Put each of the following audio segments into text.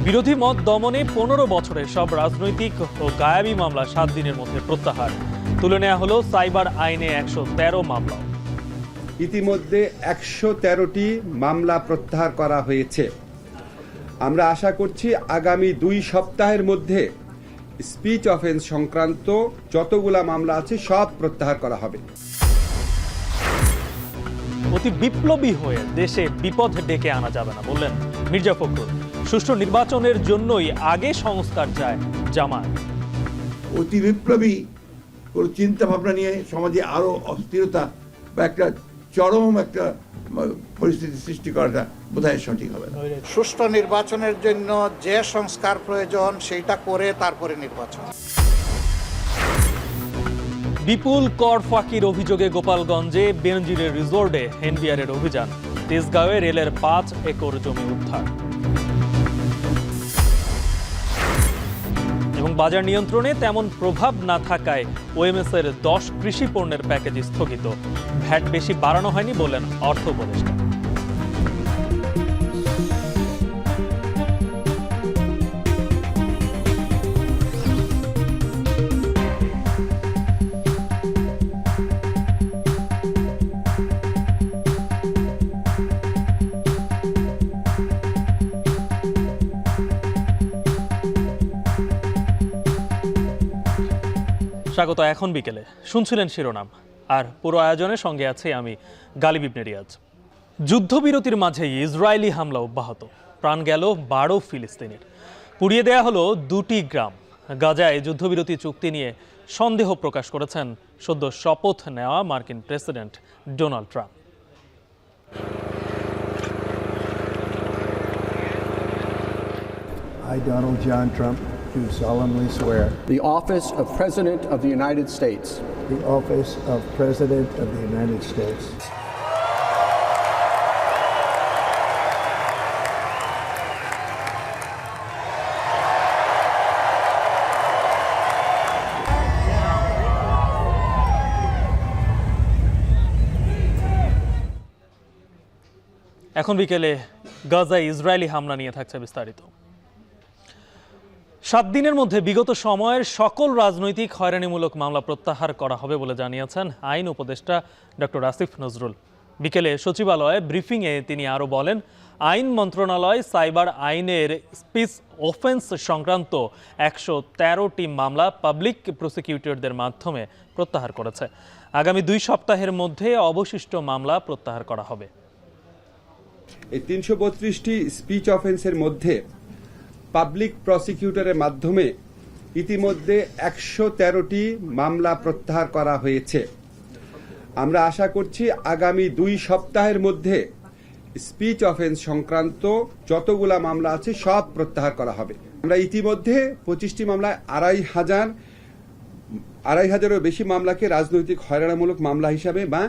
বিরোধী মত দমনে 15 বছরের সব রাজনৈতিক ও গায়াবী মামলা 7 দিনের মধ্যে প্রত্যাহার। তুলে নেওয়া হলো সাইবার আইনে 113 মামলা। ইতিমধ্যে 113টি মামলা প্রত্যাহার করা হয়েছে। আমরা আশা করছি আগামী 2 সপ্তাহের মধ্যে স্পিচ অফেন্স সংক্রান্ত যতগুলা মামলা আছে সব প্রত্যাহার করা হবে। অতি বিপ্লবী হয়ে দেশে বিপদ ডেকে আনা যাবে না বললেন মির্জা ফখরুল। সুষ্ঠু নির্বাচনের জন্যই আগে সংস্কার চায় জামায়াত। অতি বিপ্লবী কোনো চিন্তা ভাবনা নিয়ে সমাজে আরো অস্থিরতা বা একটা চরম একটা পরিস্থিতি সৃষ্টি করাটা বোধহয় সঠিক হবে না। সুষ্ঠু নির্বাচনের জন্য যে সংস্কার প্রয়োজন সেটা করে তারপরে নির্বাচন। বিপুল কর ফাঁকির অভিযোগে গোপালগঞ্জে বেনজিরের রিসোর্টে এনবিআরের অভিযান। তেজগাঁওয়ে রেলের 5 একর জমি উদ্ধার। এবং বাজার নিয়ন্ত্রণে তেমন প্রভাব না থাকায় ওএমএস এর 10 কৃষি পণ্যের প্যাকেজ স্থগিত। ভ্যাট বেশি বাড়ানো হয়নি বললেন অর্থ উপদেষ্টা। স্বাগত। এখন বিকেলে শুনছিলেন শিরোনাম, আর পুরো আয়োজনের সঙ্গে আছে আমি গালিব ইবনে রিয়াজ। যুদ্ধবিরতির মাঝেই ইসরায়েলি হামলা অব্যাহত। প্রাণ গেল 12 ফিলিস্তিনের। পুড়িয়ে দেয়া হলো 2টি গ্রাম। গাজায় যুদ্ধবিরতি চুক্তি নিয়ে সন্দেহ প্রকাশ করেছেন সদ্য শপথ নেওয়া মার্কিন president Donald Trump. I, Donald John Trump, do solemnly swear. The office of President of the United States. The office of President of the United States. এখন বিকেলে গাজায় ইসরায়েলি হামলা নিয়ে থাকছে বিস্তারিত। 7 দিনের মধ্যে বিগত সময়ের সকল রাজনৈতিক হয়রানিমূলক মামলা প্রত্যাহার করা হবে বলে জানিয়েছেন আইন উপদেষ্টা ডক্টর আসিফ নজরুল। বিকেলে সচিবালয়ে ব্রিফিংয়ে তিনি আরও বলেন, আইন মন্ত্রণালয় সাইবার আইনের স্পিচ অফেন্স সংক্রান্ত 113টি মামলা পাবলিক প্রসিকিউটরদের মাধ্যমে প্রত্যাহার করেছে। আগামী 2 সপ্তাহের মধ্যে অবশিষ্ট মামলা প্রত্যাহার করা হবে। এই 332টি স্পিচ অফেন্সের মধ্যে পাবলিক প্রসিকিউটরের মাধ্যমে ইতিমধ্যে 113টি মামলা প্রত্যাহার করা হয়েছে। আমরা আশা করছি আগামী 2 সপ্তাহের মধ্যে স্পিচ অফেন্স সংক্রান্ত যতগুলা মামলা আছে সব প্রত্যাহার করা হবে। আমরা ইতিমধ্যে 25টি মামলায় 2,500-এরও বেশি মামলাকে রাজনৈতিক হয়রানিমূলক মামলা হিসাবে বা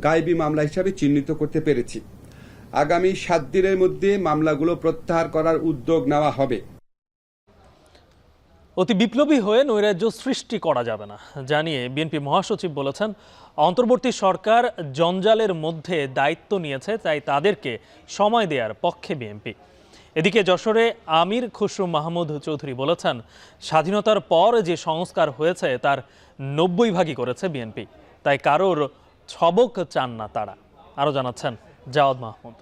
গায়েবী মামলা হিসাবে চিহ্নিত করতে পেরেছি। আগামী 7 দিনের মধ্যে মামলাগুলো প্রত্যাহার করার উদ্যোগ নেওয়া হবে। অতি বিপ্লবী হয়ে নৈরাজ্য সৃষ্টি করা যাবে না জানিয়ে বিএনপি মহাসচিব বলেছেন, অন্তর্বর্তী সরকার জঞ্জালের মধ্যে দায়িত্ব নিয়েছে, তাই তাদেরকে সময় দেওয়ার পক্ষে বিএনপি। এদিকে যশোরে আমির খসরু মাহমুদ চৌধুরী বলেছেন, স্বাধীনতার পর যে সংস্কার হয়েছে তার 90 ভাগই করেছে বিএনপি, তাই কারোর ছবক চান না তারা। আরও জানাচ্ছেন জাওয়াদ মাহমুদ।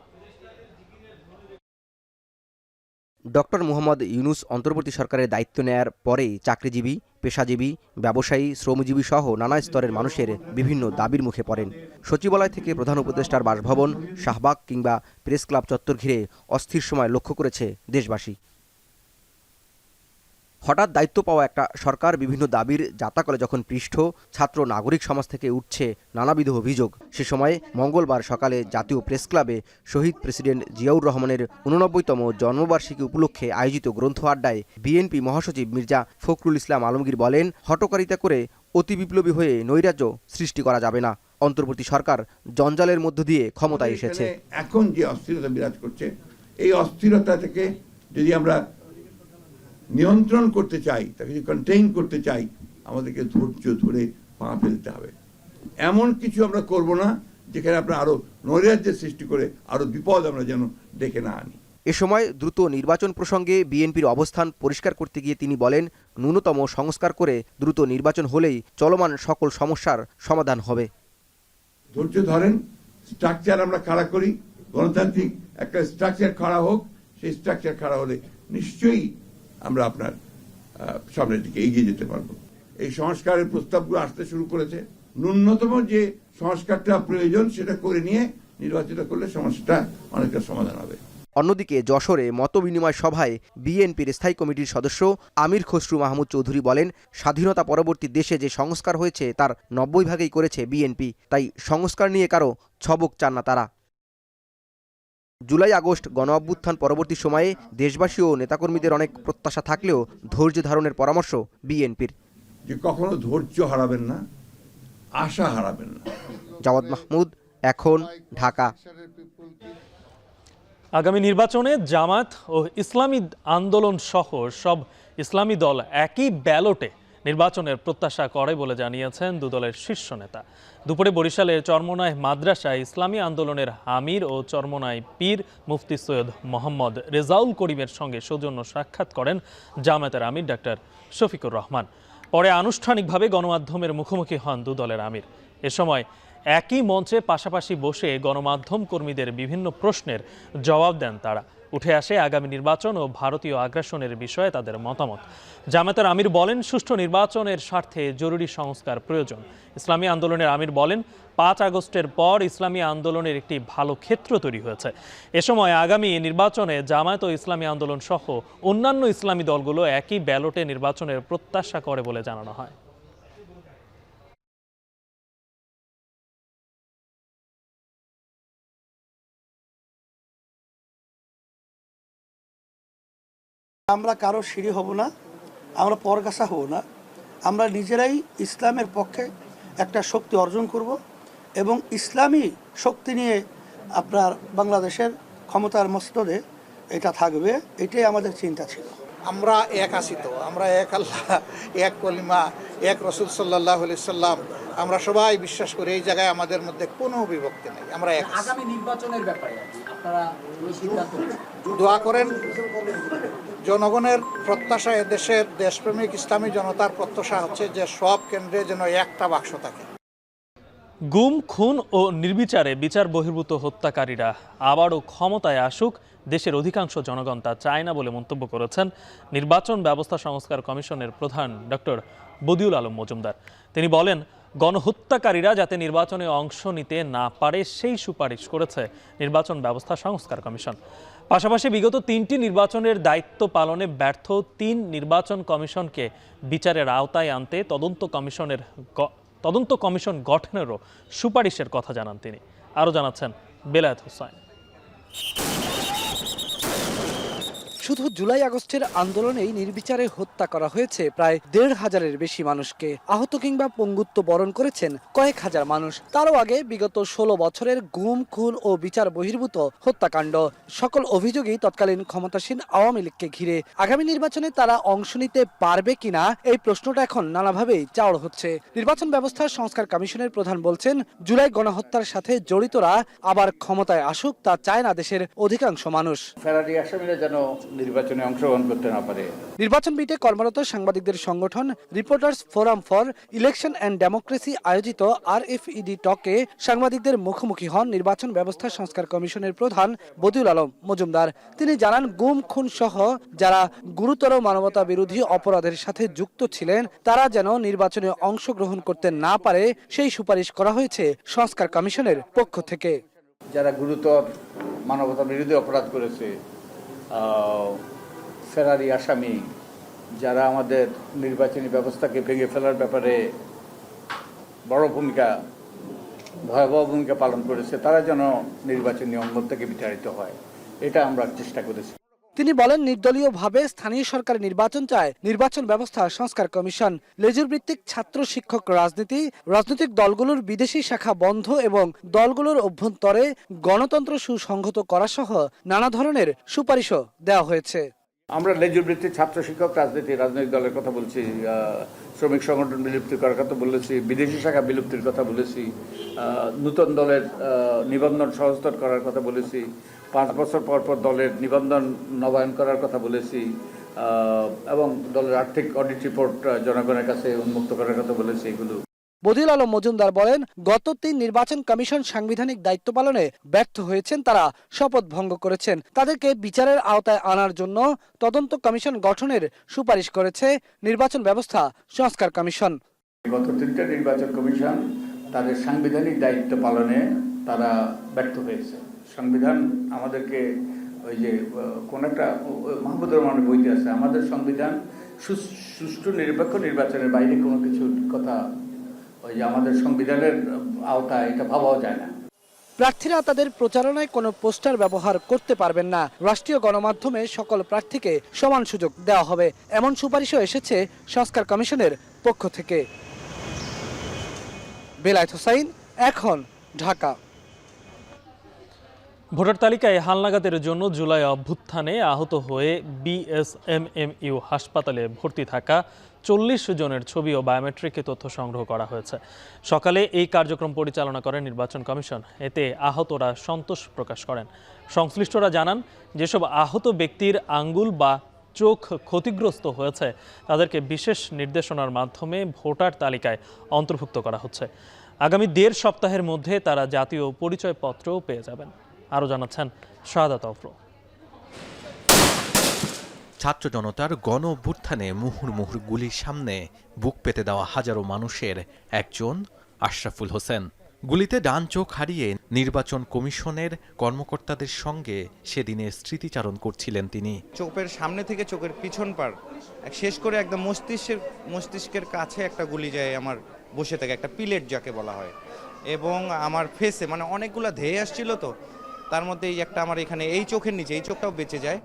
ডক্টর মোহাম্মদ ইউনুস অন্তর্বর্তী সরকারের দায়িত্ব নেয়ার পরেই চাকরিজীবী, পেশাজীবী, ব্যবসায়ী, শ্রমজীবী সহ নানা স্তরের মানুষের বিভিন্ন দাবির মুখে পড়েন। সচিবালয় থেকে প্রধান উপদেষ্টার বাসভবন, শাহবাগ কিংবা প্রেস ক্লাব চত্বর ঘিরে অস্থির সময় লক্ষ্য করেছে দেশবাসী। হঠাৎ দায়িত্ব পাওয়া একটা সরকার বিভিন্ন দাবির জাতাকলে যখন পৃষ্ঠ, ছাত্র নাগরিক সমাজ থেকে উঠছে নানাবিধ অভিযোগ, সে সময় মঙ্গলবার সকালে জাতীয় প্রেস ক্লাবে শহীদ প্রেসিডেন্ট জিয়াউর রহমানের 89তম জন্মবার্ষিকী উপলক্ষে আয়োজিত গ্রন্থ আড্ডায় বিএনপি মহাসচিব মির্জা ফখরুল ইসলাম আলমগীর বলেন, হঠকারিতা করে অতি বিপ্লবী হয়ে নৈরাজ্য সৃষ্টি করা যাবে না। অন্তর্বর্তী সরকার জঞ্জালের মধ্য দিয়ে ক্ষমতায় এসেছে। এখন যে অস্থিরতা বিরাজ করছে, এই অস্থিরতা থেকে যদি আমরা নিয়ন্ত্রণ করতে চাই, তাকে যদি কন্টেইন করতে চাই, আমাদেরকে ধৈর্য ধরে পা ফেলতে হবে। এমন কিছু আমরা করব না যেখানে আমরা আরো নৈরাজ্যের সৃষ্টি করে আরো বিপদ আমরা যেন ডেকে না আনি। এ সময় দ্রুত নির্বাচন প্রসঙ্গে বিএনপির অবস্থান পরিষ্কার করতে গিয়ে তিনি বলেন, ন্যূনতম সংস্কার করে দ্রুত নির্বাচন হলেই চলমান সকল সমস্যার সমাধান হবে। ধৈর্য ধরেন, স্ট্রাকচার আমরা খাড়া করি, গণতান্ত্রিক একটা স্ট্রাকচার খাড়া হোক, সেই স্ট্রাকচার খাড়া হলে নিশ্চয়ই আমরা আপনার সামনের দিকে এগিয়ে যেতে পারবো। এই সংস্কারের প্রস্তাবগুলো আসতে শুরু করেছে। ন্যূনতম যে সংস্কারটা প্রয়োজন সেটা করে নিয়ে নির্বাচিত করলে সমস্যাটা অনেকটা সমাধান হবে। অন্যদিকে যশোরে মতবিনিময় সভায় বিএনপির স্থায়ী কমিটির সদস্য আমির খসরু মাহমুদ চৌধুরী বলেন, স্বাধীনতা পরবর্তী দেশে যে সংস্কার হয়েছে তার 90 ভাগেই করেছে বিএনপি, তাই সংস্কার নিয়ে কারো ছবক চান না তারা। জুলাই আগস্ট গণ অভ্যুত্থান পরবর্তী সময়ে দেশবাসী ও নেতাকর্মীদের অনেক প্রত্যাশা থাকলেও ধৈর্য ধারণের পরামর্শ বিএনপির। যে কখনো ধৈর্য হারাবেন না, আশা হারাবেন না। জাওয়াদ মাহমুদ, এখন, ঢাকা। আগামী নির্বাচনে জামাত ও ইসলামী আন্দোলন সহ সব ইসলামী দল একই ব্যালটে নির্বাচনের প্রত্যাশা করে বলে জানিয়েছেন দুদলের শীর্ষ নেতা। দুপুরে বরিশালের চরমোনাই মাদ্রাসায় ইসলামী আন্দোলনের আমির ও চরমোনাই পীর মুফতি সৈয়দ মোহাম্মদ রেজাউল করিমের সঙ্গে সৌজন্য সাক্ষাৎ করেন জামায়াতের আমির ডাক্তার শফিকুর রহমান। পরে আনুষ্ঠানিকভাবে গণমাধ্যমের মুখোমুখি হন দুদলের আমির। এ সময় একই মঞ্চে পাশাপাশি বসে গণমাধ্যম কর্মীদের বিভিন্ন প্রশ্নের জবাব দেন তারা। উঠে আসে আগামী নির্বাচন ও ভারতীয় আগ্রাসনের বিষয়ে তাদের মতামত। জামায়াতের আমির বলেন, সুষ্ঠু নির্বাচনের স্বার্থে জরুরি সংস্কার প্রয়োজন। ইসলামী আন্দোলনের আমির বলেন, 5 আগস্টের পর ইসলামী আন্দোলনের একটি ভালো ক্ষেত্র তৈরি হয়েছে। এ সময় আগামী নির্বাচনে জামায়াত ও ইসলামী আন্দোলন সহ অন্যান্য ইসলামী দলগুলো একই ব্যালটে নির্বাচনের প্রত্যাশা করে বলে জানানো হয়। আমরা কারো সিঁড়ি হব না, আমরা পরগাছা হব না। আমরা নিজেরাই ইসলামের পক্ষে একটা শক্তি অর্জন করব এবং ইসলামী শক্তি নিয়ে আপনার বাংলাদেশের ক্ষমতার মস্তদে এটা থাকবে, এটাই আমাদের চিন্তা ছিল। আমরা এক আছি তো, আমরা এক আল্লাহ, এক কলিমা, এক রসুল সাল্লাল্লাহু আলাইহি সাল্লাম, আমরা সবাই বিশ্বাস করি। এই জায়গায় আমাদের মধ্যে কোনো বিভক্তি নেই। আমরা এক। আগামী নির্বাচনের ব্যাপারে আপনারা সিদ্ধান্ত দোয়া করেন। জনগণের প্রত্যাশা, দেশের দেশপ্রেমিক ইসলামী জনতার প্রত্যাশা হচ্ছে যে সব কেন্দ্রে যেন একটা বাক্স থাকে। গুম, খুন ও নির্বিচারে বিচার বহির্ভূত হত্যাকারীরা আবারও ক্ষমতায় আসুক, দেশের অধিকাংশ জনগণ তা চায় না বলে মন্তব্য করেছেন নির্বাচন ব্যবস্থা সংস্কার কমিশনের প্রধান ডক্টর বদিউল আলম মজুমদার। তিনি বলেন, গণহত্যাকারীরা যাতে নির্বাচনে অংশ নিতে না পারে সেই সুপারিশ করেছে নির্বাচন ব্যবস্থা সংস্কার কমিশন। পাশাপাশি বিগত 3টি নির্বাচনের দায়িত্ব পালনে ব্যর্থ 3 নির্বাচন কমিশনকে বিচারের আওতায় আনতে তদন্ত কমিশন গঠনেরও সুপারিশের কথা জানান তিনি। আরও জানাচ্ছেন বেলায়েত হোসেন। শুধু জুলাই আগস্টের আন্দোলনেই নির্বিচারে হত্যা করা হয়েছে প্রায় 1,500-এর বেশি মানুষকে। আহত কিংবা পঙ্গুত্ব বরণ করেছেন কয়েক হাজার মানুষ। তারও আগে বিগত 16 বছরের গুম, খুন ও বিচার বহির্ভূত হত্যাকাণ্ড, সকল অভিযোগই তৎকালীন ক্ষমতাসীন আওয়ামী লীগকে ঘিরে। আগামী নির্বাচনে তারা অংশ নিতে পারবে কিনা এই প্রশ্নটা এখন নানাভাবেই চাওড় হচ্ছে। নির্বাচন ব্যবস্থা সংস্কার কমিশনের প্রধান বলছেন, জুলাই গণহত্যার সাথে জড়িতরা আবার ক্ষমতায় আসুক তা চায় না দেশের অধিকাংশ মানুষ। ফেরারি আসামিরা যেন নির্বাচনে অংশগ্রহণ করতে না পারে। নির্বাচন বিটে কর্মরত সাংবাদিকদের সংগঠন reporters forum for election and democracy আয়োজিত RFED টকে সাংবাদিকদের মুখোমুখি হন নির্বাচন ব্যবস্থা সংস্কার কমিশনের প্রধান বদিউল আলম মজুমদার। তিনি জানান, গুম, খুন সহ যারা গুরুতর মানবতা বিরোধী অপরাধের সাথে যুক্ত ছিলেন তারা যেন নির্বাচনে অংশগ্রহণ করতে না পারে সেই সুপারিশ করা হয়েছে সংস্কার কমিশনের পক্ষ থেকে। যারা গুরুতর মানবতা বিরোধী অপরাধ করেছে, ফেরারি আসামি, যারা আমাদের নির্বাচনী ব্যবস্থাকে ভেঙে ফেলার ব্যাপারে বড় ভূমিকা, ভয়াবহ ভূমিকা পালন করেছে, তারা যেন নির্বাচনী অঙ্গন থেকে বিতাড়িত হয়, এটা আমরা চেষ্টা করেছি। তিনি বলেন, নির্দলীয়ভাবে স্থানীয় সরকার নির্বাচন চায় নির্বাচন ব্যবস্থা সংস্কার কমিশন। লেজুর ভিত্তিক ছাত্র শিক্ষক রাজনীতি, রাজনৈতিক দলগুলোর বিদেশি শাখা বন্ধ এবং দলগুলোর অভ্যন্তরে গণতন্ত্র সুসংহত করা সহ নানা ধরনের সুপারিশও দেওয়া হয়েছে। আমরা লেজুর ভিত্তিক ছাত্র শিক্ষক রাজনীতি, রাজনৈতিক দলের কথা বলছি, শ্রমিক সংগঠন বিলুপ্তি করার কথা বলেছি, বিদেশি শাখা বিলুপ্তির কথা বলেছি, নূতন দলের নিবন্ধন সহজতর করার কথা বলেছি, 5 বছর পর পর দলের নিবন্ধন নবায়ন করার কথা বলেছি এবং দলের আর্থিক অডিট রিপোর্ট জনগণের কাছে উন্মুক্ত করার কথা বলেছি। এগুলো বদিউল আলম মজুমদার বলেন, গত 3 নির্বাচন কমিশন সাংবিধানিক দায়িত্ব পালনে ব্যর্থ হয়েছেন, তারা শপথ ভঙ্গ করেছেন। তাদেরকে বিচারের আওতায় আনার জন্য তদন্ত কমিশন গঠনের সুপারিশ করেছে নির্বাচন ব্যবস্থা সংস্কার কমিশন। গত 3টা নির্বাচন কমিশন তাদের সাংবিধানিক দায়িত্ব পালনে তারা ব্যর্থ হয়েছে। সংবিধান আমাদেরকে ওই যে কোন একটা মাহমুদুর রহমানের বইতে আছে, আমাদের সংবিধান সুষ্ঠু নিরপেক্ষ নির্বাচনের বাইরে কোনো কিছু কথা ওই যে আমাদের সংবিধানের আওতায় এটা ভাবাও যায় না। প্রার্থীরা তাদের প্রচারণায় কোনো পোস্টার ব্যবহার করতে পারবেন না। রাষ্ট্রীয় গণমাধ্যমে সকল প্রার্থীকে সমান সুযোগ দেওয়া হবে, এমন সুপারিশও এসেছে সংস্কার কমিশনের পক্ষ থেকে। বেলায়েত হোসাইন, এখন, ঢাকা। ভোটার তালিকায় হালনাগাদের জন্য জুলাই অভ্যুত্থানে আহত হয়ে বিএসএমএমইউ হাসপাতালে ভর্তি থাকা 40 জনের ছবি ও বায়োমেট্রিক তথ্য সংগ্রহ করা হয়েছে। সকালে এই কার্যক্রম পরিচালনা করেন নির্বাচন কমিশন। এতে আহতরা সন্তোষ প্রকাশ করেন। সংশ্লিষ্টরা জানান, যেসব আহত ব্যক্তির আঙ্গুল বা চোখ ক্ষতিগ্রস্ত হয়েছে তাদেরকে বিশেষ নির্দেশনার মাধ্যমে ভোটার তালিকায় অন্তর্ভুক্ত করা হচ্ছে। আগামী 1.5 সপ্তাহের মধ্যে তারা জাতীয় পরিচয়পত্রও পেয়ে যাবেন। আরও জানাচ্ছেন শাহাদাত অফরো। ছাত্র জনতার গণ অভ্যুত্থানে মুহুর্মুহুর গুলির সামনে বুক পেতে দেওয়া হাজারো মানুষের একজন আশরাফুল হোসেন। গুলিতে ডান চোখ হারিয়ে নির্বাচন কমিশনের কর্মকর্তাদের সঙ্গে সেদিনের স্মৃতিচারণ করছিলেন তিনি। চোখের সামনে থেকে চোখের পিছন পার শেষ করে একদম মস্তিষ্কের কাছে একটা গুলি যায় আমার বসে থেকে, একটা পিলেট যাকে বলা হয়, এবং আমার ফেসে মানে অনেকগুলো ধেয়ে আসছিল, তো তার মধ্যে এই একটা আমার এখানে এই চোখের নিচে এই চোখটাও বেঁচে যায়।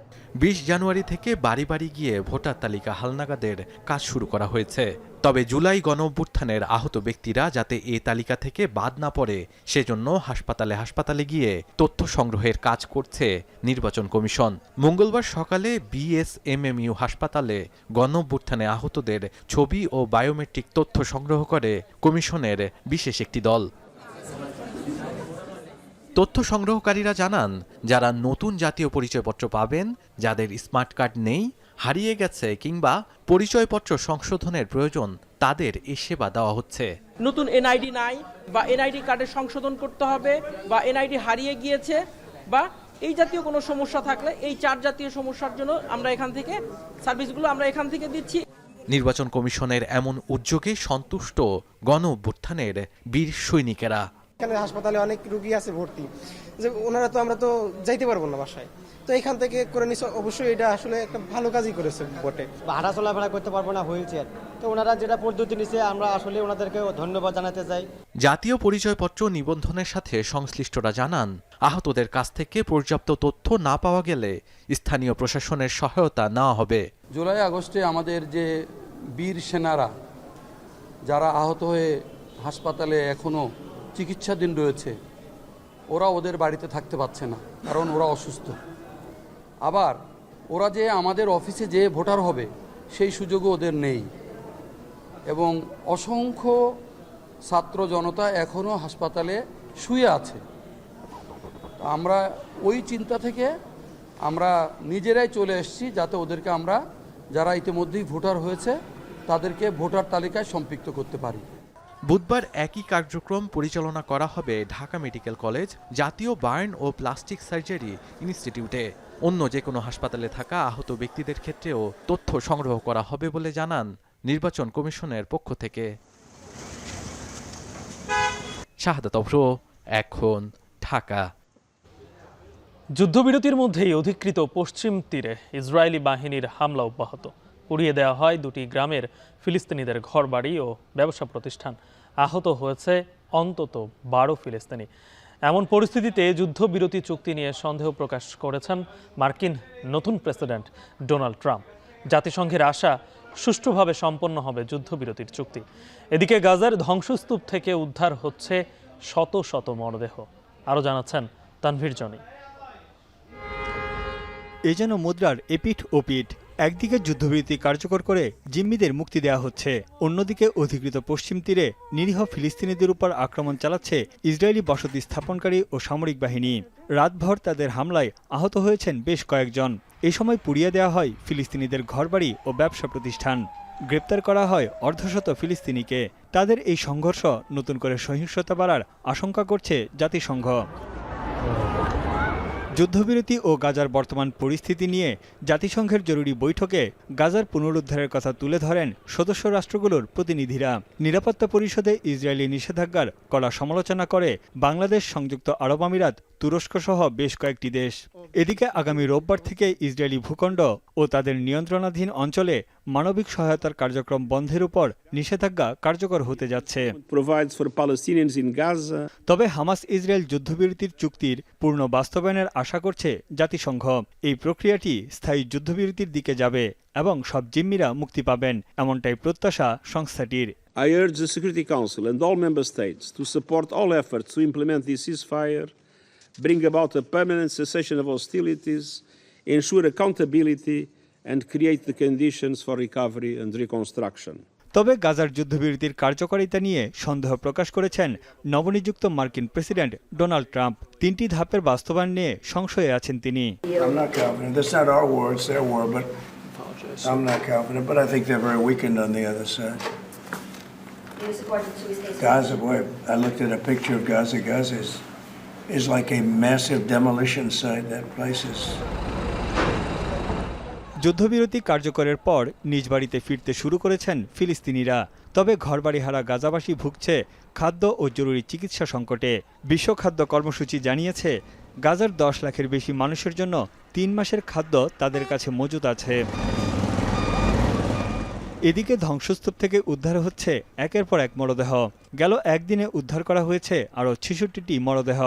20 জানুয়ারি থেকে বাড়ি বাড়ি গিয়ে ভোটার তালিকা হালনাগাদের কাজ শুরু করা হয়েছে। তবে জুলাই গণঅভ্যুত্থানের আহত ব্যক্তিরা যাতে এ তালিকা থেকে বাদ না পড়ে সেজন্য হাসপাতালে গিয়ে তথ্য সংগ্রহের কাজ করছে নির্বাচন কমিশন। মঙ্গলবার সকালে বিএসএমএমইউ হাসপাতালে গণঅভ্যুত্থানে আহতদের ছবি ও বায়োমেট্রিক তথ্য সংগ্রহ করে কমিশনের বিশেষ একটি দল। তথ্য সংগ্রহকারীরা জানান, যারা নতুন জাতীয় পরিচয়পত্র পাবেন, যাদের স্মার্ট কার্ড নেই, হারিয়ে গেছে কিংবা পরিচয়পত্র সংশোধনের প্রয়োজন, তাদের এই সেবা দেওয়া হচ্ছে। নতুন এনআইডি নাই বা এনআইডি কার্ডের সংশোধন করতে হবে বা এনআইডি হারিয়ে গিয়েছে বা এই জাতীয় কোনো সমস্যা থাকলে এই 4 জাতীয় সমস্যার জন্য আমরা এখান থেকে সার্ভিসগুলো আমরা এখান থেকে দিচ্ছি। নির্বাচন কমিশনের এমন উদ্যোগে সন্তুষ্ট গণ অভ্যুত্থানের বীর সৈনিকেরা। এখানে হাসপাতালে অনেক রোগী আছে ভর্তি, যে ওনারা তো আমরা তো যাইতে পারবো না বাসায়, তো এখান থেকে করে নিছে, অবশ্যই এটা আসলে একটা ভালো কাজই করেছে বটে। হাঁটা চলাফেরা করতে পারবো না, হুইল চেয়ার, তো ওনারা যেটা পদ্ধতি নিছে আমরা আসলে ওনাদেরকে ধন্যবাদ জানাতে চাই। জাতীয় পরিচয়পত্র নিবন্ধনের সাথে সংশ্লিষ্টরা জানান, আহতদের কাছ থেকে পর্যাপ্ত তথ্য না পাওয়া গেলে স্থানীয় প্রশাসনের সহায়তা নেওয়া হবে। জুলাই আগস্টে আমাদের যে বীর সেনারা যারা আহত হয়ে হাসপাতালে এখনো চিকিৎসাধীন রয়েছে, ওরা ওদের বাড়িতে থাকতে পারছে না, কারণ ওরা অসুস্থ। আবার ওরা যে আমাদের অফিসে যে ভোটার হবে সেই সুযোগও ওদের নেই, এবং অসংখ্য ছাত্র জনতা এখনও হাসপাতালে শুয়ে আছে। আমরা ওই চিন্তা থেকে আমরা নিজেরাই চলে এসেছি, যাতে ওদেরকে আমরা যারা ইতিমধ্যেই ভোটার হয়েছে তাদেরকে ভোটার তালিকায় সম্পৃক্ত করতে পারি। বুধবার একই কার্যক্রম পরিচালনা করা হবে ঢাকা মেডিকেল কলেজ, জাতীয় বার্ন ও প্লাস্টিক সার্জারি ইনস্টিটিউটে। অন্য যে কোনো হাসপাতালে থাকা আহত ব্যক্তিদের ক্ষেত্রেও তথ্য সংগ্রহ করা হবে বলে জানান নির্বাচন কমিশনের পক্ষ থেকে। শাহাদাত অফরো, এখন, ঢাকা। যুদ্ধবিরতির মধ্যেই অধিকৃত পশ্চিম তীরে ইসরায়েলি বাহিনীর হামলা অব্যাহত। উড়িয়ে দেওয়া হয় 2টি গ্রামের ফিলিস্তিনিদের ঘরবাড়ি ও ব্যবসা প্রতিষ্ঠান। আহত হয়েছে অন্তত 12 ফিলিস্তিনি। এমন পরিস্থিতিতে যুদ্ধবিরতি চুক্তি নিয়ে সন্দেহ প্রকাশ করেছেন মার্কিন নতুন প্রেসিডেন্ট ডোনাল্ড ট্রাম্প। জাতিসংঘের আশা, সুষ্ঠুভাবে সম্পন্ন হবে যুদ্ধবিরতির চুক্তি। এদিকে গাজার ধ্বংসস্তূপ থেকে উদ্ধার হচ্ছে শত শত মরদেহ। আরও জানাচ্ছেন তানভীর জনি। এ যেন মুদ্রার এপিঠ ওপিঠ। একদিকে যুদ্ধবিরতি কার্যকর করে জিম্মিদের মুক্তি দেওয়া হচ্ছে, অন্যদিকে অধিকৃত পশ্চিম তীরে নিরীহ ফিলিস্তিনিদের উপর আক্রমণ চালাচ্ছে ইসরায়েলি বসতি স্থাপনকারী ও সামরিক বাহিনী। রাতভর তাদের হামলায় আহত হয়েছেন বেশ কয়েকজন। এই সময় পুড়িয়ে দেওয়া হয় ফিলিস্তিনিদের ঘরবাড়ি ও ব্যবসা প্রতিষ্ঠান। গ্রেপ্তার করা হয় অর্ধশত ফিলিস্তিনিকে। তাদের এই সংঘর্ষ নতুন করে সহিংসতা বাড়ার আশঙ্কা করছে জাতিসংঘ। যুদ্ধবিরতি ও গাজার বর্তমান পরিস্থিতি নিয়ে জাতিসংঘের জরুরি বৈঠকে গাজার পুনরুদ্ধারের কথা তুলে ধরেন সদস্য রাষ্ট্রগুলোর প্রতিনিধিরা। নিরাপত্তা পরিষদে ইসরায়েলি নিষেধাজ্ঞার কড়া সমালোচনা করে বাংলাদেশ, সংযুক্ত আরব আমিরাত, তুরস্ক সহ বেশ কয়েকটি দেশ। এদিকে আগামী রোববার থেকে ইসরায়েলি ভূখণ্ড ও তাদের নিয়ন্ত্রণাধীন অঞ্চলে মানবিক সহায়তার কার্যক্রম বন্ধের উপর নিষেধাজ্ঞা কার্যকর হতে যাচ্ছে। তবে হামাস ইসরায়েল যুদ্ধবিরতির চুক্তির পূর্ণ বাস্তবায়নের আশা করছে জাতিসংঘ। এই প্রক্রিয়াটি স্থায়ী যুদ্ধবিরতির দিকে যাবে এবং সব জিম্মিরা মুক্তি পাবেন, এমনটাই প্রত্যাশা সংস্থাটির। I urge the Security Council and all member states to support all efforts to implement this ceasefire, bring about a permanent cessation of hostilities, ensure accountability, and create the conditions for recovery and reconstruction. তবে গাজার যুদ্ধবিরতির কার্যকারিতা নিয়ে সন্দেহ প্রকাশ করেছেন নবনিযুক্ত মার্কিন president Donald Trump. 3টি ধাপের বাস্তবায়ন নিয়ে সংশয়ে আছেন তিনি। Gaza, boy, I looked at a picture of Gaza. Gaza is like a massive demolition site. That place is. যুদ্ধবিরতি কার্যকরের পর নিজ বাড়িতে ফিরতে শুরু করেছেন ফিলিস্তিনিরা। তবে ঘরবাড়ি হারা গাজাবাসী ভুগছে খাদ্য ও জরুরি চিকিৎসা সংকটে। বিশ্ব খাদ্য কর্মসূচি জানিয়েছে গাজার 10 লাখের বেশি মানুষের জন্য 3 মাসের খাদ্য তাদের কাছে মজুদ আছে। এদিকে ধ্বংসস্তূপ থেকে উদ্ধার হচ্ছে একের পর এক মরদেহ। গেল একদিনে উদ্ধার করা হয়েছে আরও 66টি মরদেহ।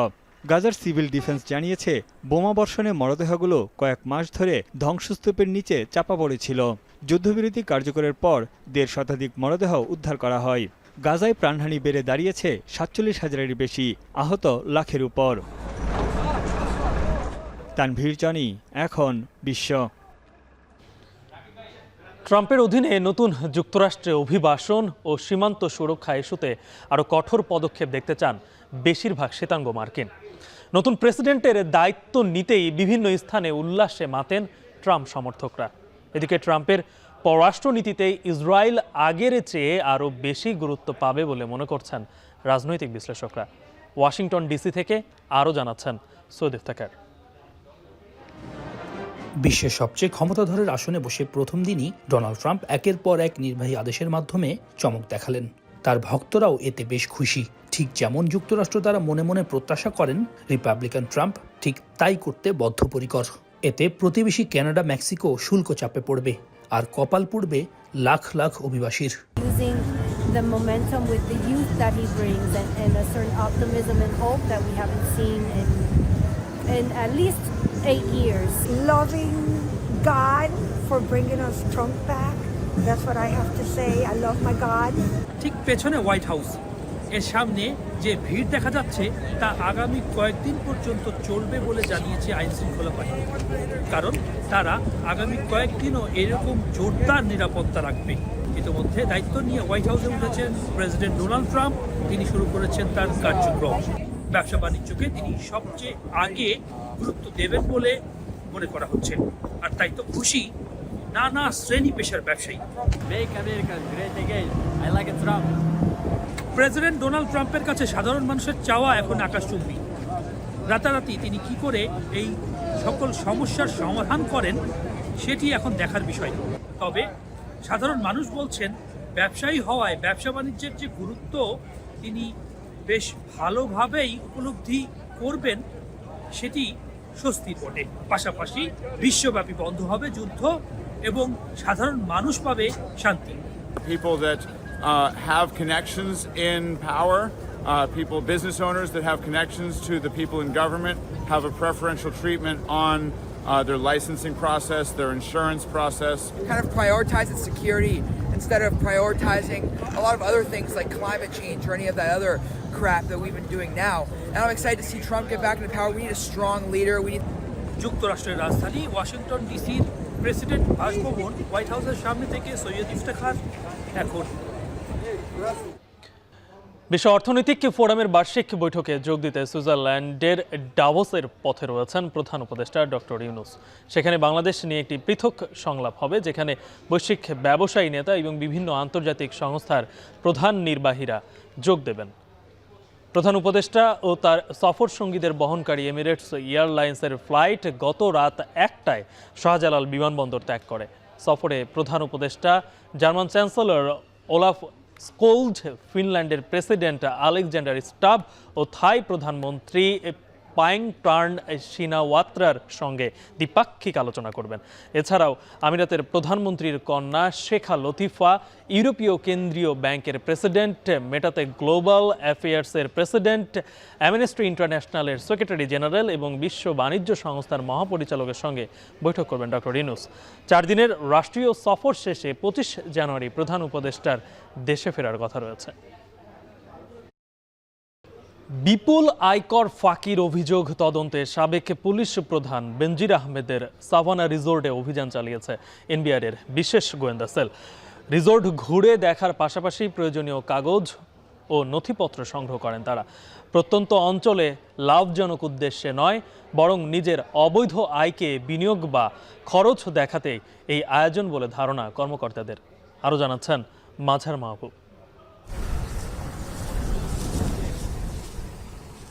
গাজার সিভিল ডিফেন্স জানিয়েছে বোমা বর্ষণে মরদেহগুলো কয়েক মাস ধরে ধ্বংসস্তূপের নিচে চাপা পড়েছিল। যুদ্ধবিরতি কার্যকরের পর 1.5 শতাধিক মরদেহ উদ্ধার করা হয়। গাজায় প্রাণহানি বেড়ে দাঁড়িয়েছে 47,000-এর বেশি, আহত লাখের উপর। তানভীর জানি, এখন বিশ্ব। ট্রাম্পের অধীনে নতুন যুক্তরাষ্ট্রে অভিবাসন ও সীমান্ত সুরক্ষা ইস্যুতে আরও কঠোর পদক্ষেপ দেখতে চান বেশিরভাগ শ্বেতাঙ্গ মার্কিন। নতুন প্রেসিডেন্টের দায়িত্ব নিতেই বিভিন্ন স্থানে উল্লাসে মাতেন ট্রাম্প সমর্থকরা। এদিকে ট্রাম্পের পররাষ্ট্রনীতিতে ইসরায়েল আগের চেয়ে আরও বেশি গুরুত্ব পাবে বলে মনে করছেন রাজনৈতিক বিশ্লেষকরা। ওয়াশিংটন ডিসি থেকে আরও জানাচ্ছেন সৈয়দ ইফতেখার। বিশ্বের সবচেয়ে ক্ষমতাধরের আসনে বসে প্রথম দিনই ডোনাল্ড ট্রাম্প একের পর এক নির্বাহী আদেশের মাধ্যমে চমক দেখালেন। তার ভক্তরাও এতে বেশ খুশি। ঠিক যেমন যুক্তরাষ্ট্র তারা মনে মনে প্রত্যাশা করেন, রিপাবলিকান ট্রাম্প ঠিক তাই করতে বদ্ধপরিকর। এতে প্রতিবেশী কানাডা, মেক্সিকো শুল্ক চাপে পড়বে, আর কপাল পুড়বে lakh lakh অভিবাসীর। The momentum with the youth that he brings and a certain optimism and hope that we haven't seen in at least 8 years. Loving God for bringing us Trump back. That's what I have to say. I love my God. ঠিক পেছনে white house, এর সামনে যে ভিড় দেখা যাচ্ছে তা আগামী কয়েকদিন পর্যন্ত চলবে বলে জানিয়েছে আইন শৃঙ্খলা বাহিনী। কারণ তারা আগামী কয়েকদিনও এরকম জোরদার নিরাপত্তা রাখবে। ইতিমধ্যে দায়িত্ব নিয়ে হোয়াইট হাউসে উঠেছেন প্রেসিডেন্ট ডোনাল্ড ট্রাম্প। তিনি শুরু করেছেন তার কার্যক্রম। ব্যবসা বাণিজ্যকে তিনি সবচেয়ে আগে গুরুত্ব দেবেন বলে মনে করা হচ্ছে, আর তাই তো খুশি নানা শ্রেণী পেশার ব্যবসায়ী। প্রেসিডেন্ট ডোনাল্ড ট্রাম্পের কাছে সাধারণ মানুষের চাওয়া এখন আকাশচুম্বী। রাতারাতি তিনি কি করে এই সকল সমস্যার সমাধান করেন সেটি এখন দেখার বিষয়। তবে সাধারণ মানুষ বলছেন, ব্যবসায়ী হওয়ায় ব্যবসা বাণিজ্যের যে গুরুত্ব তিনি বেশ ভালোভাবেই উপলব্ধি করবেন, সেটি স্বস্তির বটে। পাশাপাশি বিশ্বব্যাপী বন্ধ হবে যুদ্ধ এবং সাধারণ মানুষ পাবে শান্তি। People that have connections in power, people, business owners that have connections to the people in government have a preferential treatment on their licensing process, their insurance process. Kind of prioritizing security instead of prioritizing a lot of other things like climate change or any of that other crap that we've been doing now. And I'm excited to see Trump get back into power. We need a strong leader. We need. যুক্তরাষ্ট্রের রাজধানী Washington ডিসির president বাসভবন white হাউসের সামনে থেকে সৈয়দ ইফতেখার এখন। বিশ্ব অর্থনৈতিক ফোরামের বার্ষিক বৈঠকে যোগ দিতে সুইজারল্যান্ডের ডাভোসের পথে রয়েছেন প্রধান উপদেষ্টা ডক্টর ইউনূস। সেখানে বাংলাদেশ নিয়ে একটি পৃথক সংলাপ হবে, যেখানে বৈশ্বিক ব্যবসায়ী নেতা এবং বিভিন্ন আন্তর্জাতিক সংস্থার প্রধান নির্বাহীরা যোগ দেবেন। প্রধান উপদেষ্টা ও তার সফর সঙ্গীদের বহনকারী এমিরেটস এয়ারলাইন্সের ফ্লাইট গত রাত 1টায় শাহজালাল বিমানবন্দর ত্যাগ করে। সফরে প্রধান উপদেষ্টা জার্মান চ্যান্সেলর ওলাফ স্কোলজ, ফিনল্যান্ডের প্রেসিডেন্ট আলেকজান্ডার স্টাব ও থাই প্রধানমন্ত্রী পাইং টার্ন সিনাওয়াত্রার সঙ্গে দ্বিপাক্ষিক আলোচনা করবেন। এছাড়াও আমিরাতের প্রধানমন্ত্রীর কন্যা শেখা লতিফা, ইউরোপীয় কেন্দ্রীয় ব্যাংকের প্রেসিডেন্ট, মেটাতে গ্লোবাল অ্যাফেয়ার্সের প্রেসিডেন্ট, অ্যামনেস্টি ইন্টারন্যাশনালের সেক্রেটারি জেনারেল এবং বিশ্ব বাণিজ্য সংস্থার মহাপরিচালকের সঙ্গে বৈঠক করবেন ডক্টর ইউনূস। 4 দিনের রাষ্ট্রীয় সফর শেষে 25 জানুয়ারি প্রধান উপদেষ্টার দেশে ফেরার কথা রয়েছে। বিপুল আয়কর ফাঁকির অভিযোগ তদন্তে সাবেক পুলিশ প্রধান বেনজির আহমেদের সাভানা রিসোর্টে অভিযান চালিয়েছে এনবিআরের বিশেষ গোয়েন্দা সেল। রিসোর্ট ঘুরে দেখার পাশাপাশি প্রয়োজনীয় কাগজ ও নথিপত্র সংগ্রহ করেন তারা। প্রত্যন্ত অঞ্চলে লাভজনক উদ্দেশ্যে নয়, বরং নিজের অবৈধ আয়কে বিনিয়োগ বা খরচ দেখাতেই এই আয়োজন বলে ধারণা কর্মকর্তাদের। আরও জানাচ্ছেন মাঝার মাহবুব।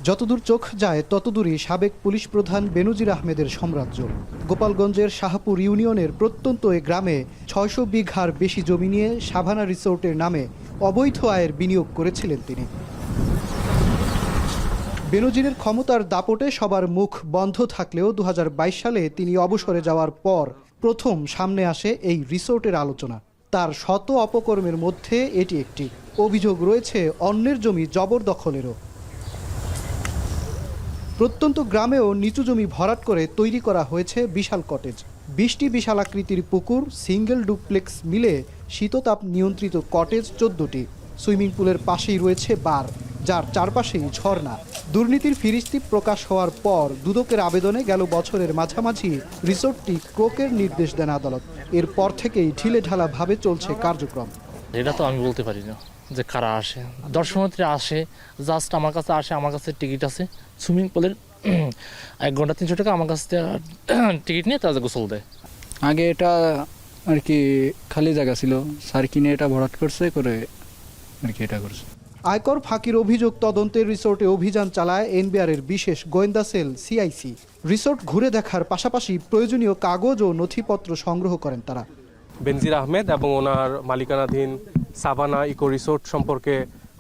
যতদূর চোখ যায় ততদূরই সাবেক পুলিশ প্রধান বেনজির আহমেদের সাম্রাজ্য। গোপালগঞ্জের শাহপুর ইউনিয়নের প্রত্যন্ত এ গ্রামে 600 বিঘার বেশি জমি নিয়ে সাভানা রিসোর্টের নামে অবৈধ আয়ের বিনিয়োগ করেছিলেন তিনি। বেনজিরের ক্ষমতার দাপটে সবার মুখ বন্ধ থাকলেও 2022 সালে তিনি অবসরে যাওয়ার পর প্রথম সামনে আসে এই রিসোর্টের আলোচনা। তার শত অপকর্মের মধ্যে এটি একটি। অভিযোগ রয়েছে অন্যের জমি জবরদখলেরও। প্রত্যন্ত গ্রামেও নিচু জমি ভরাট করে তৈরি করা হয়েছে বিশাল কটেজ। 20টি বিশাল আকৃতির পুকুর, সিঙ্গেল ডুপ্লেক্স মিলে শীততাপ নিয়ন্ত্রিত কটেজ 14টি। সুইমিং পুলের পাশেই রয়েছে বার, যার চারপাশেই ঝর্ণা। দুর্নীতির ফিরিস্তি প্রকাশ হওয়ার পর দুদকের আবেদনে গেল বছরের মাঝামাঝি রিসোর্টটি ক্রোকের নির্দেশ দেন আদালত। এরপর থেকেই ঢিলেঢালাভাবে চলছে কার্যক্রম। এটা তো আমি বলতে পারি না যে কারা আসে। দর্শনার্থীরা আসে, জাস্ট আমার কাছে আসে, আমার কাছে টিকিট আছে। সুইমিং পুলের 1 ঘন্টা 300 টাকা আমার কাছ থেকে টিকিট নিয়ে তাদের গোসল দেয়। আগে এটা আর কি খালি জায়গা ছিল, স্যার কিনে এটা ভরাট করছে করে আর কি এটা করছে। আয়কর ফাঁকির অভিযোগ তদন্তে রিসোর্টে অভিযান চালায় এনবিআরের বিশেষ গোয়েন্দা সেল সিআইসি। রিসোর্ট ঘুরে দেখার পাশাপাশি প্রয়োজনীয় কাগজ ও নথিপত্র সংগ্রহ করেন তারা। বেনজির আহমেদ এবং ওনার মালিকানাধীন সাভানা ইকো রিসোর্ট সম্পর্কে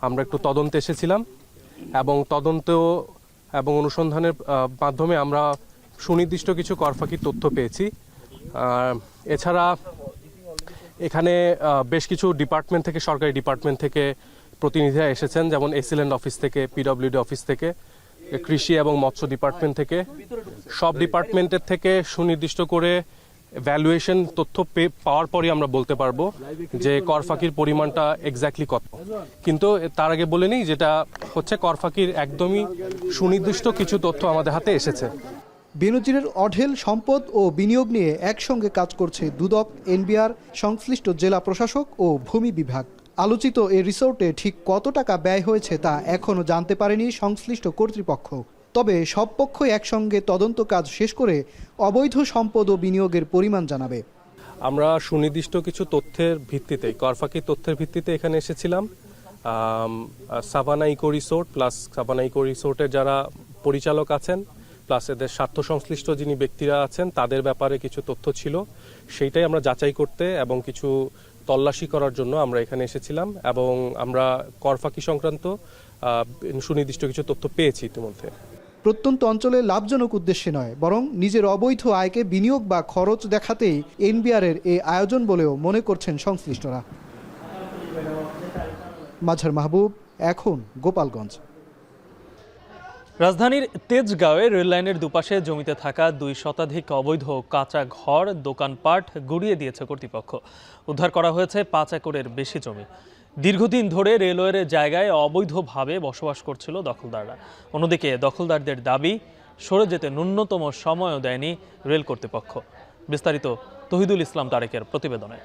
আমরা একটু তদন্তে এসেছিলাম এবং তদন্ত এবং অনুসন্ধানের মাধ্যমে আমরা সুনির্দিষ্ট কিছু করফাঁকির তথ্য পেয়েছি। এছাড়া এখানে বেশ কিছু ডিপার্টমেন্ট থেকে, সরকারি ডিপার্টমেন্ট থেকে প্রতিনিধিরা এসেছেন, যেমন এসিল্যান্ড অফিস থেকে, পিডব্লিউডি অফিস থেকে, কৃষি এবং মৎস্য ডিপার্টমেন্ট থেকে। সব ডিপার্টমেন্টের থেকে সুনির্দিষ্ট করে ভ্যালুয়েশন তথ্য পাওয়ার পরই আমরা বলতে পারবো যে করফাঁকির পরিমাণটা এক্স্যাক্টলি কত। কিন্তু তার আগে বলে নিই, যেটা হচ্ছে করফাঁকির একদমই সুনির্দিষ্ট কিছু তথ্য আমাদের হাতে এসেছে। বেনজিরের অঢেল সম্পদ ও বিনিয়োগ নিয়ে একসঙ্গে কাজ করছে দুদক, এনবিআর, সংশ্লিষ্ট জেলা প্রশাসক ও ভূমি বিভাগ। আলোচিত এই রিসোর্টে ঠিক কত টাকা ব্যয় হয়েছে তা এখনও জানতে পারেনি সংশ্লিষ্ট কর্তৃপক্ষ। তবে সব পক্ষই একসঙ্গে তদন্ত কাজ শেষ করে অবৈধ সম্পদ ও বিনিয়োগের পরিমাণ জানাবে। আমরা সুনির্দিষ্ট কিছু তথ্যের ভিত্তিতে, করফাঁকির তথ্যের ভিত্তিতে এখানে এসেছিলাম। Savanna eco resort plus Savanna eco রিসোর্টের যারা পরিচালক আছেন, প্লাস এদের স্বার্থ সংশ্লিষ্ট যিনি ব্যক্তিরা আছেন, তাদের ব্যাপারে কিছু তথ্য ছিল। সেইটাই আমরা যাচাই করতে এবং কিছু তল্লাশি করার জন্য আমরা এখানে এসেছিলাম এবং আমরা করফাঁকি সংক্রান্ত সুনির্দিষ্ট কিছু তথ্য পেয়েছি ইতিমধ্যে। প্রত্যন্ত অঞ্চলে লাভজনক উদ্দেশ্যে নয়, বরং নিজের অবৈধ আয়কে বিনিয়োগ বা খরচ দেখাতেই এনবিআরের এই আয়োজন বলেও মনে করছেন সংশ্লিষ্টরা। মাঝার মাহবুব, এখন গোপালগঞ্জ। রাজধানীর তেজগাঁওয়ে রেললাইনের দুপাশে জমিতে থাকা 2 শতাধিক অবৈধ কাঁচা ঘর, দোকানপাট গুড়িয়ে দিয়েছে কর্তৃপক্ষ। উদ্ধার করা হয়েছে 5 একরের বেশি জমি। দীর্ঘদিন ধরে রেলওয়ের জায়গায় অবৈধভাবে বসবাস করছিল দখলদাররা। অন্যদিকে দখলদারদের দাবি, সরে যেতে ন্যূনতম সময়ও দেয়নি রেল কর্তৃপক্ষ। বিস্তারিত তহিদুল ইসলাম তারেকের প্রতিবেদনে।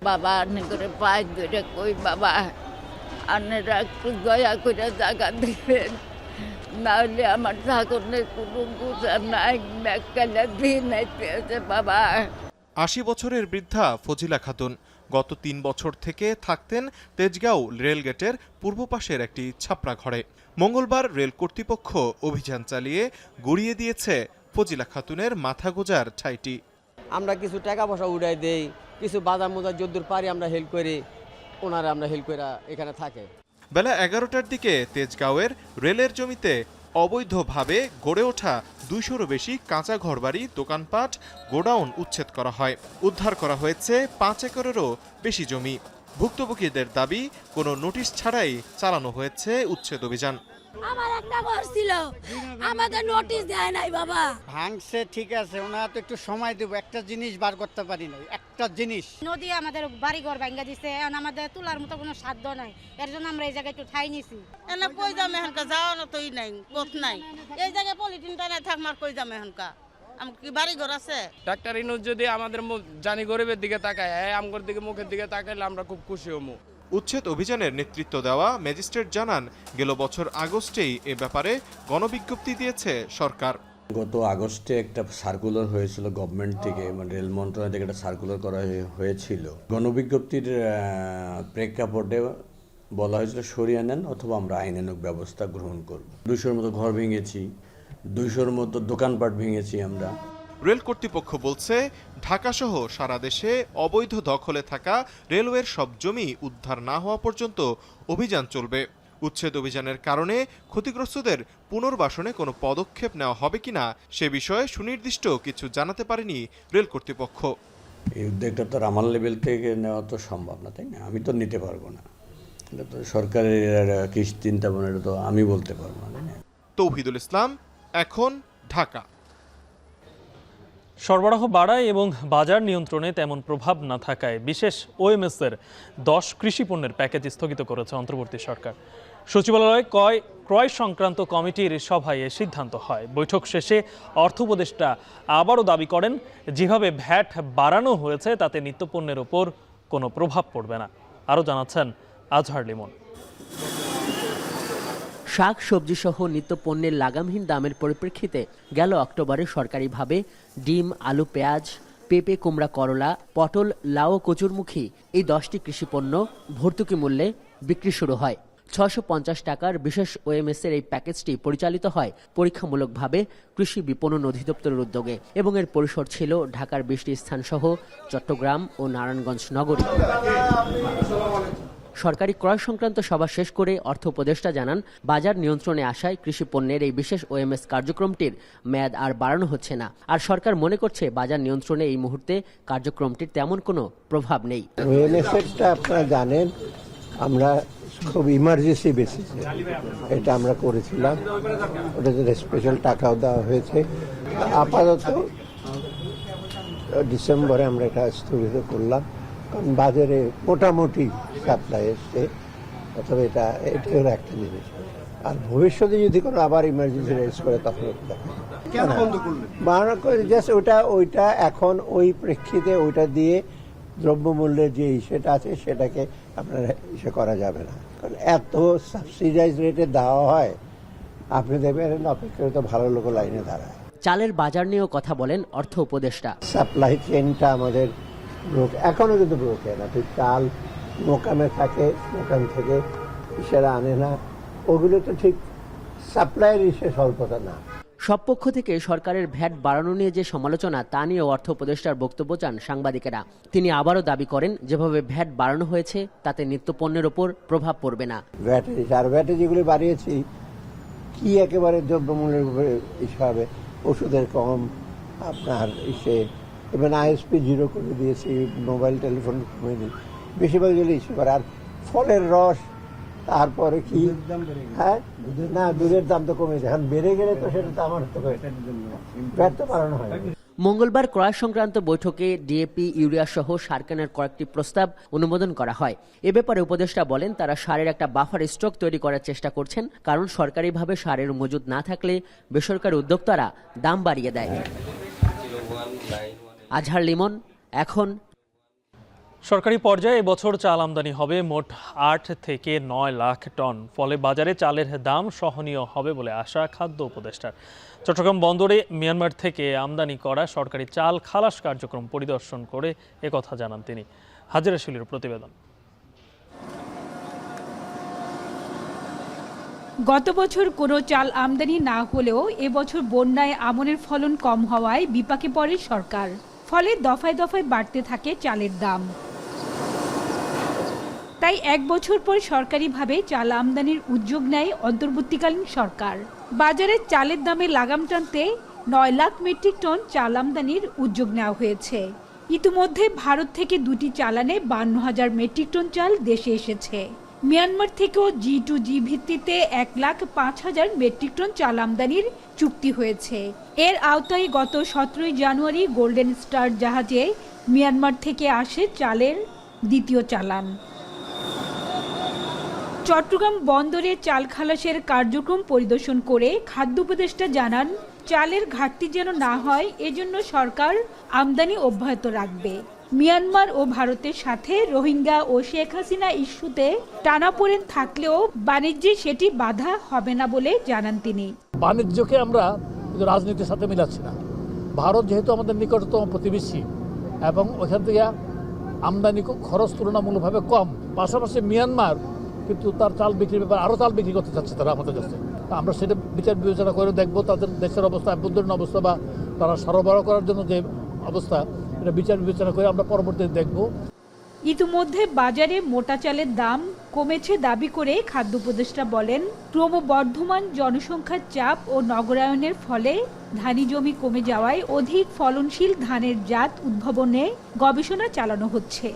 বাবা আন্নে করে পায়ে ধরে কই বাবা আন্নেরা একটু দয়া করে জায়গা দিবেন, নাহলে আমার ঠাকুরের কোনো বুঝা নাই, মেকালে দিন আইতেছে বাবা। ৮০ বছরের বৃদ্ধা ফজিলা খাতুন গত ৩ বছর থেকে থাকতেন তেজগাঁও রেলগেটের পূর্ব পাশের একটি ছাপড়া ঘরে। মঙ্গলবার রেল কর্তৃপক্ষ অভিযান চালিয়ে গুড়িয়ে দিয়েছে ফজিলা খাতুনের মাথা গোজার ঠাঁইটি। আমরা কিছু টাকা পয়সা উড়াই দেই, কিছু বাজার মোজার যদ্দূর পারি আমরা হেল্প করি, ওনারা আমরা হেল্প করে এখানে থাকে। বেলা ১১টার দিকে তেজগাঁওয়ের রেলের জমিতে অবৈধভাবে গড়ে ওঠা ২০০রও বেশি কাঁচা ঘরবাড়ি, দোকানপাট, গোডাউন উচ্ছেদ করা হয়। উদ্ধার করা হয়েছে ৫ একরেরও বেশি জমি। ভুক্তভোগীদের দাবি, কোনো নোটিশ ছাড়াই চালানো হয়েছে উচ্ছেদ অভিযান। আমার একটা ঘর ছিল, আমাদের নোটিশ দেয় নাই বাবা। ভাঙছে ঠিক আছে, ওনারা তো একটু সময় দেবো, একটা জিনিস বার করতে পারি না, একটা জিনিস। নদী আমাদের বাড়ি ঘর ভাঙ্গা দিছে, এখন আমাদের তোলার মতো কোনো সাধ্য নাই, এর জন্য আমরা এই জায়গায় একটু ঠাই নিছি। এনে কই যাম এখানকা, যাওয়ানো তোই নাই, পথ নাই, এই জায়গায় পলিথিনটা নাই থাকমার কই যাম এখানকা, আমার কি বাড়ি ঘর আছে? ডাক্তার ইনুস যদি আমাদের জানি গরিবের দিকে তাকায়, আমগর দিকে মুখের দিকে তাকাইলে আমরা খুব খুশি হবো। উচ্ছেদ অভিযানের নেতৃত্ব দেওয়া ম্যাজিস্ট্রেট জানান, গেল বছর আগস্টেই এ ব্যাপারে গণবিজ্ঞপ্তি দিয়েছে সরকার। গত আগস্টে একটা সার্কুলার হয়েছিল গভর্নমেন্ট থেকে, মানে রেল মন্ত্রণালয় থেকে একটা সার্কুলার করা হয়েছিল। গণবিজ্ঞপ্তির প্রেক্ষাপটে বলা হয়েছিল সরিয়ে নেন অথবা আমরা আইনানুগ ব্যবস্থা গ্রহণ করব। ২০০-র মতো ঘর ভেঙেছি, ২০০-র মতো দোকানপাট ভেঙেছি আমরা। রেল কর্তৃপক্ষ বলছে, ঢাকাসহ সারা দেশে অবৈধ দখলে থাকা রেলওয়ের সব জমি উদ্ধার না হওয়া পর্যন্ত অভিযান চলবে। উচ্ছেদ অভিযানের কারণে ক্ষতিগ্রস্তদের পুনর্বাসনে কোনো পদক্ষেপ নেওয়া হবে কিনা সে বিষয়ে সুনির্দিষ্ট কিছু জানাতে পারেনি রেল কর্তৃপক্ষ। এই উদ্যোগটা তো আমার লেভেল থেকে নেওয়া তো সম্ভব না, তাই না? আমি তো নিতে পারবো না, এটা তো সরকারের কি চিন্তা ভাবনা, এটা তো আমি বলতে পারবো না, তাই না? তৌহিদুল ইসলাম, এখন, ঢাকা। সরবরাহ বাড়ায় এবং বাজার নিয়ন্ত্রণে তেমন প্রভাব না থাকায় বিশেষ ওএমএস-এর 10 কৃষি পণ্যের প্যাকেজ স্থগিত করেছে অন্তর্বর্তী সরকার। সচিবালয়ে ক্রয় সংক্রান্ত কমিটির সভায় এ সিদ্ধান্ত হয়। বৈঠক শেষে অর্থ উপদেষ্টা আবারও দাবি করেন, যেভাবে ভ্যাট বাড়ানো হয়েছে তাতে নিত্যপণ্যের ওপর কোনো প্রভাব পড়বে না। আরও জানাচ্ছেন আজহার লিমন। শাক সবজি সহ নিত্যপণ্যের লাগামহীন দামের পরিপ্রেক্ষিতে গেল অক্টোবরে সরকারিভাবে ডিম, আলু, পেঁয়াজ, পেঁপে, কুমড়া, করলা, পটল, লাউ, কচুরমুখী এই 10টি কৃষিপণ্য ভর্তুকি মূল্যে বিক্রি শুরু হয়। ৬৫০ টাকার বিশেষ ওএমএস-এর এই প্যাকেজটি পরিচালিত হয় পরীক্ষামূলকভাবে কৃষি বিপণন অধিদপ্তরের উদ্যোগে এবং এর পরিসর ছিল ঢাকার 20টি স্থানসহ চট্টগ্রাম ও নারায়ণগঞ্জ নগরী। সরকারি ক্রয় সংক্রান্ত সভা শেষ করে অর্থ উপদেষ্টা জানান, বাজার নিয়ন্ত্রণে আসায় কৃষি পণ্যের এই বিশেষ ওএমএস কার্যক্রমটির মেয়াদ আর বাড়ানো হচ্ছে না। আর সরকার মনে করছে বাজার নিয়ন্ত্রণে এই মুহূর্তে কার্যক্রমটির তেমন কোনো প্রভাব নেই। ওএমএস-টা আপনারা জানেন, আমরা খুব ইমার্জেন্সি বেসিসে এটা আমরা করেছিলাম, ওটাতে স্পেশাল টাকাও দেওয়া হয়েছে। আপাতত ডিসেম্বরে আমরা এটা স্থগিত করলাম, কারণ বাজারে মোটামুটি সাপ্লাই এসছে, অথবা এটাও একটা জিনিস। আর ভবিষ্যতে যদি কোনো আবার ইমার্জেন্সি রেজ করে তখন বাড়ানো করে জাস্ট ওইটা এখন ওই প্রেক্ষিতে ওইটা দিয়ে দ্রব্যমূল্যের যে ইস্যুটা আছে সেটাকে আপনার ইস্যু করা যাবে না, কারণ এত সাবসিডাইজ রেটে দেওয়া হয়, আপনি দেখবেন অপেক্ষাকৃত ভালো লোক লাইনে দাঁড়ায়। চালের বাজার নিয়েও কথা বলেন অর্থ উপদেষ্টা। সাপ্লাই চেনটা আমাদের এখনো কিন্তু ব্রোকেন। আপনি চাল মোকামে থাকে, মোকাম থেকে ইসেরা আনে না, ওগুলো তো ঠিক সাপ্লাইয়ের ইস্যু স্বল্পতা না। সব পক্ষ থেকে সরকারের ভ্যাট বাড়ানো নিয়ে যে সমালোচনা, তা নিয়ে অর্থ উপদেষ্টার বক্তব্য চান সাংবাদিকেরা। তিনি আবারও দাবি করেন, যেভাবে ভ্যাট বাড়ানো হয়েছে তাতে নিত্যপণ্যের ওপর প্রভাব পড়বে না। ভ্যাটে যেগুলি বাড়িয়েছি কি একেবারে দ্রব্যমূল্যের উপরে ইস্যু হবে, ওষুধের কম, আপনার এবং আইএসপি 0 করে দিয়েছি, মোবাইল টেলিফোন কমে দিই, বেশিরভাগ যেগুলো ইস্যু করে। আর ফলের রস, তারপরে কি, হ্যাঁ না, দুধের দাম তো কমেছে, এখন বেড়ে গেলে তো সেটা তো আমার তো ভ্যাট তো বাড়ানো হয়। মঙ্গলবার ক্রয় সংক্রান্ত বৈঠকে ডিএপি, ইউরিয়া সহ সার কেনার কয়েকটি প্রস্তাব অনুমোদন করা হয়। এ ব্যাপারে উপদেষ্টা বলেন, তারা সারের একটা বাফার স্টক তৈরি করার চেষ্টা করছেন, কারণ সরকারিভাবে সারের মজুদ না থাকলে বেসরকারি উদ্যোক্তারা দাম বাড়িয়ে দেয়। আজহার লিমন, এখন। সরকারি পর্যায়ে এবছর চাল আমদানি হবে মোট 8 থেকে 9 লাখ টন। ফলে বাজারে চালের দাম সহনীয় হবে বলে আশা খাদ্য উপদেষ্টার। চট্টগ্রাম বন্দরে মিয়ানমার থেকে আমদানি করা সরকারি চাল খালাস কার্যক্রম পরিদর্শন করে একথা জানান তিনি। হাজেরা শিলির প্রতিবেদন। গত বছর কোনো চাল আমদানি না হলেও এবছর বন্যায় আমনের ফলন কম হওয়ায় বিপাকে পড়ে সরকার। ফলে দফায় দফায় বাড়তে থাকে চালের দাম। তাই 1 বছর পর সরকারিভাবে চাল আমদানির উদ্যোগ নেয় অন্তর্বর্তীকালীন সরকার। বাজারে চালের দামে লাগাম টানতে 9 লাখ মেট্রিক টন চাল আমদানির উদ্যোগ নেওয়া হয়েছে। ইতিমধ্যে ভারত থেকে 2টি চালানে 52,000 মেট্রিক টন চাল দেশে এসেছে। মিয়ানমার থেকেও G2G ভিত্তিতে 1,05,000 মেট্রিক টন চাল আমদানির চুক্তি হয়েছে। এর আওতায় গত 17 জানুয়ারি গোল্ডেন স্টার জাহাজে মিয়ানমার থেকে আসে চালের দ্বিতীয় চালান। চট্টগ্রাম বন্দরে চাল খালাসের কার্যক্রম পরিদর্শন করে খাদ্য উপদেষ্টা জানান, চালের ঘাটতি যেন না হয় এজন্য সরকার আমদানি অব্যাহত রাখবে। মিয়ানমার ও ভারতের সাথে রোহিঙ্গা ও শেখ হাসিনা ইস্যুতে টানাপোড়েন থাকলেও বাণিজ্যে সেটি বাধা হবে না বলে জানান তিনি। বাণিজ্যকে আমরা রাজনীতির সাথে মিলাচ্ছি না। ভারত যেহেতু আমাদের নিকটতম প্রতিবেশী এবং ওইখান থেকে আমদানি খরচ তুলনামূলকভাবে কম, পাশাপাশি মিয়ানমার কিন্তু তার চাল বিক্রির ব্যাপারে আরও চাল বিক্রি করতে চাচ্ছে তারা আমাদের কাছে। আমরা সেটা বিচার বিবেচনা করে দেখবো তাদের দেশের অবস্থা, আভ্যন্তরীণ অবস্থা বা তারা সরবরাহ করার জন্য যে অবস্থা, এটা বিচার বিবেচনা করে আমরা পরবর্তীতে দেখব। ইতিমধ্যে বাজারে মোটা চালের দাম কমেছে দাবি করে খাদ্য উপদেষ্টা বলেন, ক্রমবর্ধমান জনসংখ্যার চাপ ও নগরায়নের ফলে ধানি জমি কমে যাওয়ায় অধিক ফলনশীল ধানের জাত উদ্ভাবনে গবেষণা চালানো হচ্ছে।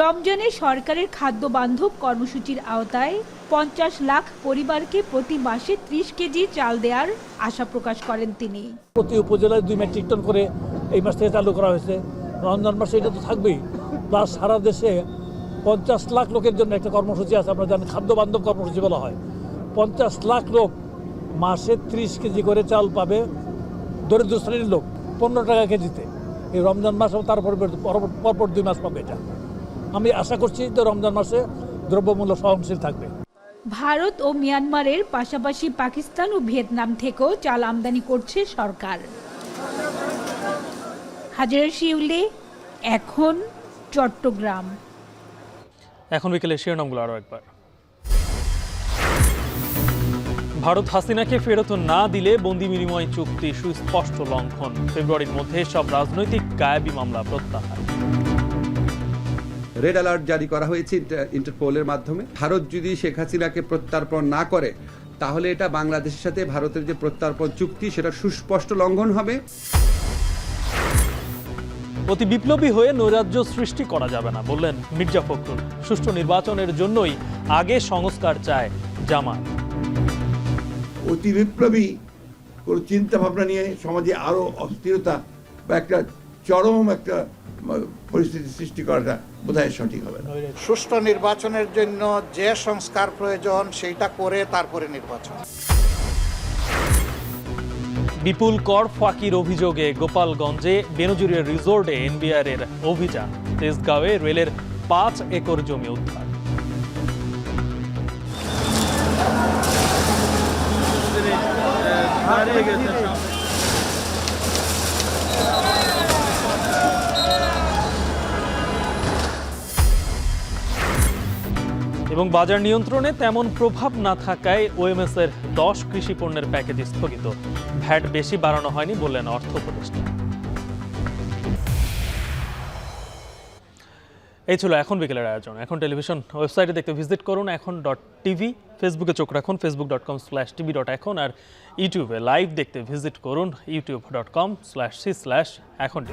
রমজানে সরকারের খাদ্য বান্ধব কর্মসূচির আওতায় 50 লাখ পরিবারকে প্রতি মাসে 30 কেজি চাল দেওয়ার আশা প্রকাশ করেন তিনি। প্রতি উপজেলায় 2 মেট্রিক টন করে এই মাস থেকে চালু করা হয়েছে। রমজান মাসে এটা তো থাকবেই, প্লাস সারা দেশে 50 লাখ লোকের জন্য একটা কর্মসূচি আছে, আমরা জানি খাদ্য বান্ধব কর্মসূচি বলা হয়। 50 লাখ লোক মাসে 30 কেজি করে চাল পাবে, দরিদ্র শ্রেণীর লোক 15 টাকা কেজিতে। এই রমজান মাস এবং তার পরপর 2 মাস পাবে। এটা আমি আশা করছি যে রমজান মাসে দ্রব্যমূল্য সহনশীল থাকবে। ভারত ও মিয়ানমারের পাশাপাশি পাকিস্তান ও ভিয়েতনাম থেকেও চাল আমদানি করছে সরকার। হাজেরা শিউলি, এখন, চট্টগ্রাম। এখন বিকেলে শিরোনামগুলো আরও একবার। ভারত হাসিনাকে ফেরত না দিলে বন্দি বিনিময় চুক্তি সুস্পষ্ট লঙ্ঘন। ফেব্রুয়ারির মধ্যে সব রাজনৈতিক গায়েবী মামলা প্রত্যাহার। রেড অ্যালার্ট জারি করা হয়েছে ইন্টারপোলের মাধ্যমে। ভারত যদি শেখ হাসিনাকে প্রত্যার্পণ না করে তাহলে এটা বাংলাদেশের সাথে ভারতের যে প্রত্যার্পণ চুক্তি সেটা সুস্পষ্ট লঙ্ঘন হবে। অতি বিপ্লবী হয়ে নৈরাজ্য সৃষ্টি করা যাবে না বললেন মির্জা ফখরুল। সুষ্ঠু নির্বাচনের জন্যই আগে সংস্কার চায় জামাত। অতি বিপ্লবী কোনো চিন্তা ভাবনা নিয়ে সমাজে আরো অস্থিরতা বা একটা চরম একটা পরিস্থিতি সৃষ্টি করাটা বোধহয় সঠিক হবে না। সুষ্ঠু নির্বাচনের জন্য যে সংস্কার প্রয়োজন সেইটা করে তারপরে নির্বাচন। বিপুল কর ফাঁকির অভিযোগে গোপালগঞ্জে বেনজুরিয়া রিসোর্টে এনবিআর এর অভিযান। তেজগাঁওয়ে রেলের 5 একর জমি উদ্ধার। এবং বাজার নিয়ন্ত্রণে তেমন প্রভাব না থাকায় ওএমএস এর 10 কৃষি পণ্যের প্যাকেজ স্থগিত। ভ্যাট বেশি বাড়ানো হয়নি বললেন অর্থ উপদেষ্টা। এই ছিল এখন বিকেলের আয়োজন। এখন টেলিভিশন ওয়েবসাইটে দেখতে ভিজিট করুন এখন.tv, ফেসবুকে চোখ রাখুন facebook.com/tv.এখন, আর ইউটিউবে লাইভ দেখতে ভিজিট করুন youtube.com/c/echontv।